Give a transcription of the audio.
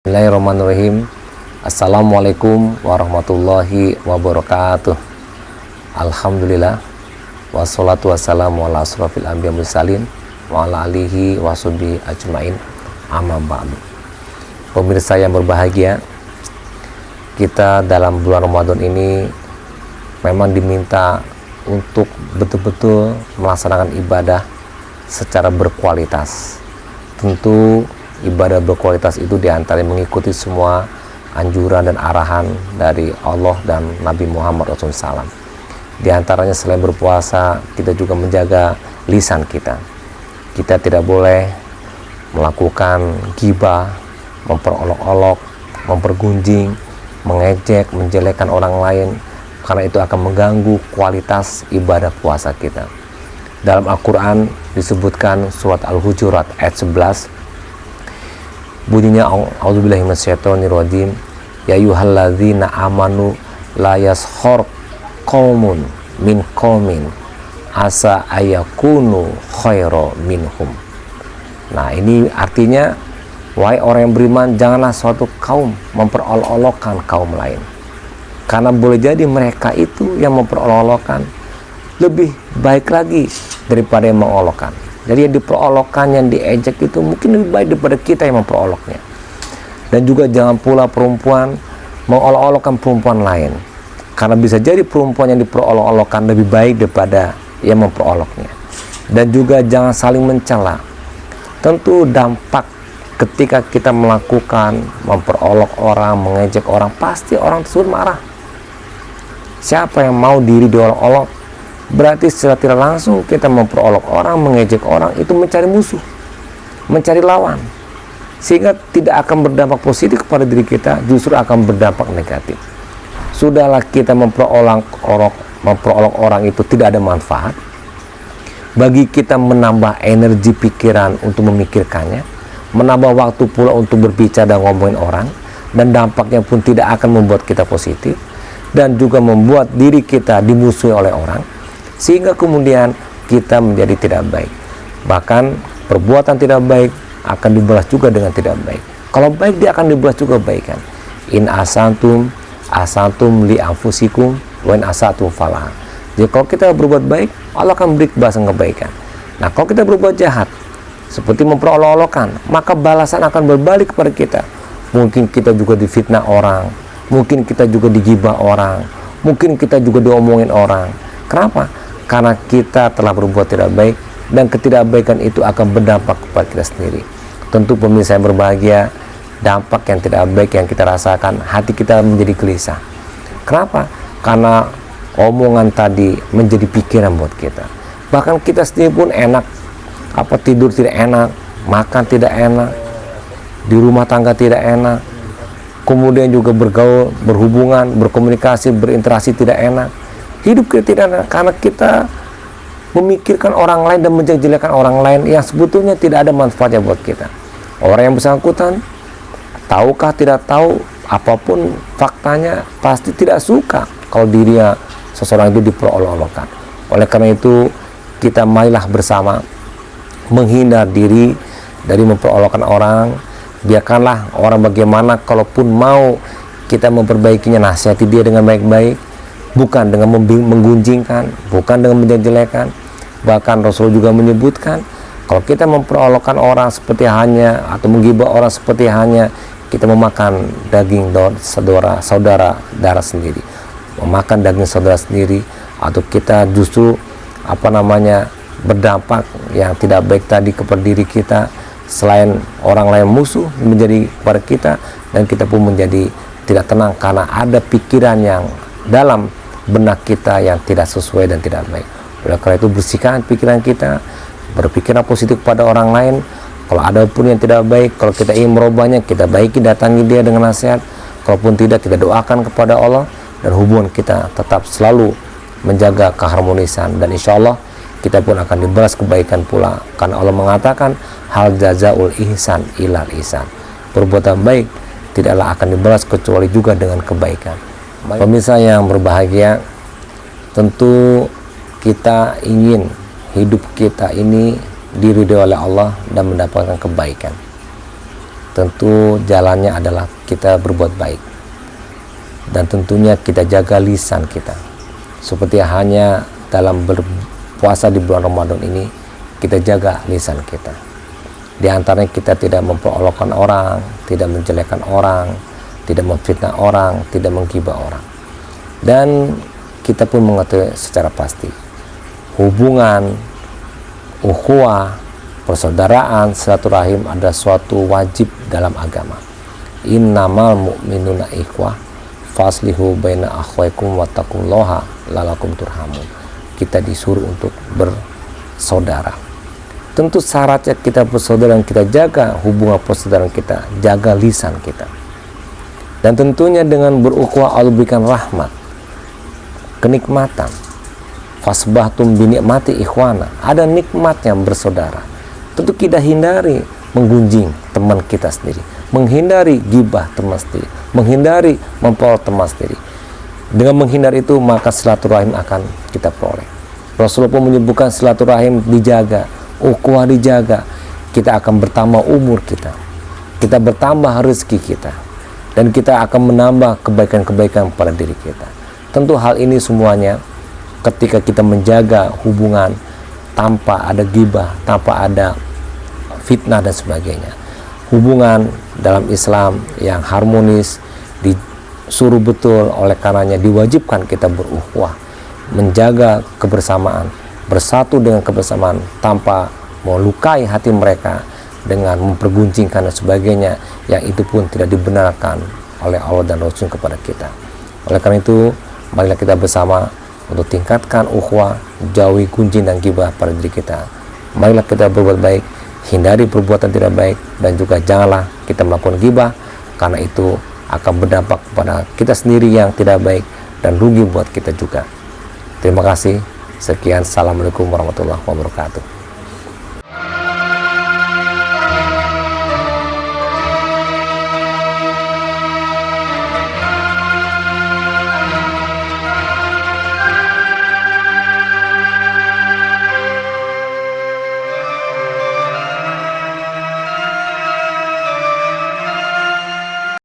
Bismillahirrahmanirrahim. Assalamualaikum warahmatullahi wabarakatuh. Alhamdulillah, wassalatu wassalamu ala asrofil anbiya mursalin wa ala alihi washabihi ajmain, amma ba'du. Pemirsa yang berbahagia, kita dalam bulan Ramadan ini memang diminta untuk betul-betul melaksanakan ibadah secara berkualitas. Tentu ibadah berkualitas itu diantaranya mengikuti semua anjuran dan arahan dari Allah dan Nabi Muhammad SAW. Di antaranya selain berpuasa, kita juga menjaga lisan kita. Kita tidak boleh melakukan ghibah, memperolok-olok, mempergunjing, mengejek, menjelekkan orang lain, karena itu akan mengganggu kualitas ibadah puasa kita. Dalam Al-Quran disebutkan surat Al-Hujurat ayat 11, bunyinya a'udzubillahi minasyaitonirrajim, ya ayyuhalladzina amanu la yaskhar qaumun min qaumin asa ayakunu khairan minhum. Nah, ini artinya, wahai orang yang beriman, janganlah suatu kaum memperolok-olokkan kaum lain, karena boleh jadi mereka itu yang memperolok-olokkan lebih baik lagi daripada yang mengolokkan. Jadi yang diperolokkan, yang diejek itu mungkin lebih baik daripada kita yang memperoloknya. Dan juga jangan pula perempuan mengolok-olokkan perempuan lain, karena bisa jadi perempuan yang diperolok-olokkan lebih baik daripada yang memperoloknya. Dan juga jangan saling mencela. Tentu dampak ketika kita melakukan memperolok orang, mengejek orang, pasti orang tersebut marah. Siapa yang mau diri diolok-olok? Berarti secara tidak langsung kita memperolok orang, mengejek orang, itu mencari musuh, mencari lawan, sehingga tidak akan berdampak positif kepada diri kita, justru akan berdampak negatif. Sudahlah kita memperolok orang itu tidak ada manfaat bagi kita, menambah energi pikiran untuk memikirkannya, menambah waktu pula untuk berbicara dan ngomongin orang, dan dampaknya pun tidak akan membuat kita positif, dan juga membuat diri kita dimusuhi oleh orang, sehingga kemudian kita menjadi tidak baik. Bahkan perbuatan tidak baik akan dibalas juga dengan tidak baik. Kalau baik, dia akan dibalas juga kebaikan. In asantum li anfusikum wa in asatum falah. Jadi kalau kita berbuat baik, Allah akan beri balasan kebaikan. Nah, kalau kita berbuat jahat seperti memperolok-olokkan, maka balasan akan berbalik kepada kita. Mungkin kita juga difitnah orang, mungkin kita juga digibah orang, mungkin kita juga diomongin orang. Kenapa? Karena kita telah berbuat tidak baik, dan ketidakbaikan itu akan berdampak kepada kita sendiri. Tentu pemirsa yang berbahagia, dampak yang tidak baik yang kita rasakan, hati kita menjadi gelisah. Kenapa? Karena omongan tadi menjadi pikiran buat kita. Bahkan kita sendiri pun enak, tidur tidak enak, makan tidak enak, di rumah tangga tidak enak, kemudian juga bergaul, berhubungan, berkomunikasi, berinteraksi tidak enak. Hidup kita tidak enak karena kita memikirkan orang lain dan menjelekkan orang lain yang sebetulnya tidak ada manfaatnya buat kita. Orang yang bersangkutan, tahukah tidak tahu, apapun faktanya, pasti tidak suka kalau dirinya seseorang itu diperolok-olokkan. Oleh karena itu, kita marilah bersama menghindar diri dari memperolokkan orang. Biarkanlah orang bagaimana, kalaupun mau kita memperbaikinya, nasihati dia dengan baik-baik, bukan dengan menggunjingkan, bukan dengan menjelekkan. Bahkan Rasul juga menyebutkan, kalau kita memperolokkan orang seperti hanya, atau menggibah orang seperti hanya kita memakan daging saudara darah sendiri, memakan daging saudara sendiri, atau kita justru berdampak yang tidak baik tadi kepada diri kita. Selain orang lain musuh menjadi kepada kita, dan kita pun menjadi tidak tenang karena ada pikiran yang dalam benak kita yang tidak sesuai dan tidak baik. Oleh karena itu, bersihkan pikiran kita, berpikiran positif pada orang lain. Kalau ada pun yang tidak baik, kalau kita ingin merubahnya, kita baiki, datangi dia dengan nasihat. Kalaupun tidak, kita doakan kepada Allah, dan hubungan kita tetap selalu menjaga keharmonisan, dan insya Allah kita pun akan dibalas kebaikan pula, karena Allah mengatakan hal jazaul ihsan ilal ihsan, perbuatan baik tidaklah akan dibalas kecuali juga dengan kebaikan. Pemirsa yang berbahagia, tentu kita ingin hidup kita ini diridhoi oleh Allah dan mendapatkan kebaikan. tentu jalannya adalah kita berbuat baik, dan tentunya kita jaga lisan kita. Seperti hanya dalam berpuasa di bulan Ramadan ini, kita jaga lisan kita. Di antaranya kita tidak memperolokkan orang, tidak menjelekkan orang, tidak memfitnah orang, tidak menggibah orang. Dan kita pun mengetahui secara pasti hubungan, ukhuwah, persaudaraan, silaturahim adalah suatu wajib dalam agama. Innamal mu'minuna ikhwah faslihu baina akhwaikum wattaqullaha lalakum turhamun. Kita disuruh untuk bersaudara. Tentu syaratnya kita bersaudara, kita jaga hubungan persaudaraan kita, jaga lisan kita. Dan tentunya dengan berukhuwah Allah berikan rahmat, kenikmatan. Fasbahtum binikmati ikhwana, ada nikmatnya bersaudara. Tentu kita hindari menggunjing teman kita sendiri, menghindari gibah teman sendiri, menghindari mempelot teman sendiri. Dengan menghindari itu maka silaturahim akan kita peroleh. Rasulullah pun menyebutkan silaturahim dijaga, ukhuwah dijaga, kita akan bertambah umur kita bertambah rezeki kita, dan kita akan menambah kebaikan-kebaikan pada diri kita. Tentu hal ini semuanya ketika kita menjaga hubungan tanpa ada gibah, tanpa ada fitnah dan sebagainya. Hubungan dalam Islam yang harmonis disuruh betul, oleh karenanya diwajibkan kita berukhuwah, menjaga kebersamaan, bersatu dengan kebersamaan tanpa melukai hati mereka dengan memperguncingkan dan sebagainya, yang itu pun tidak dibenarkan oleh Allah dan Rasul kepada kita. Oleh karena itu, marilah kita bersama untuk tingkatkan ukhuwah, jauhi gunjing dan gibah pada diri kita. Marilah kita berbuat baik, hindari perbuatan tidak baik, dan juga janganlah kita melakukan gibah, karena itu akan berdampak kepada kita sendiri yang tidak baik dan rugi buat kita juga. Terima kasih. Sekian, assalamualaikum warahmatullahi wabarakatuh.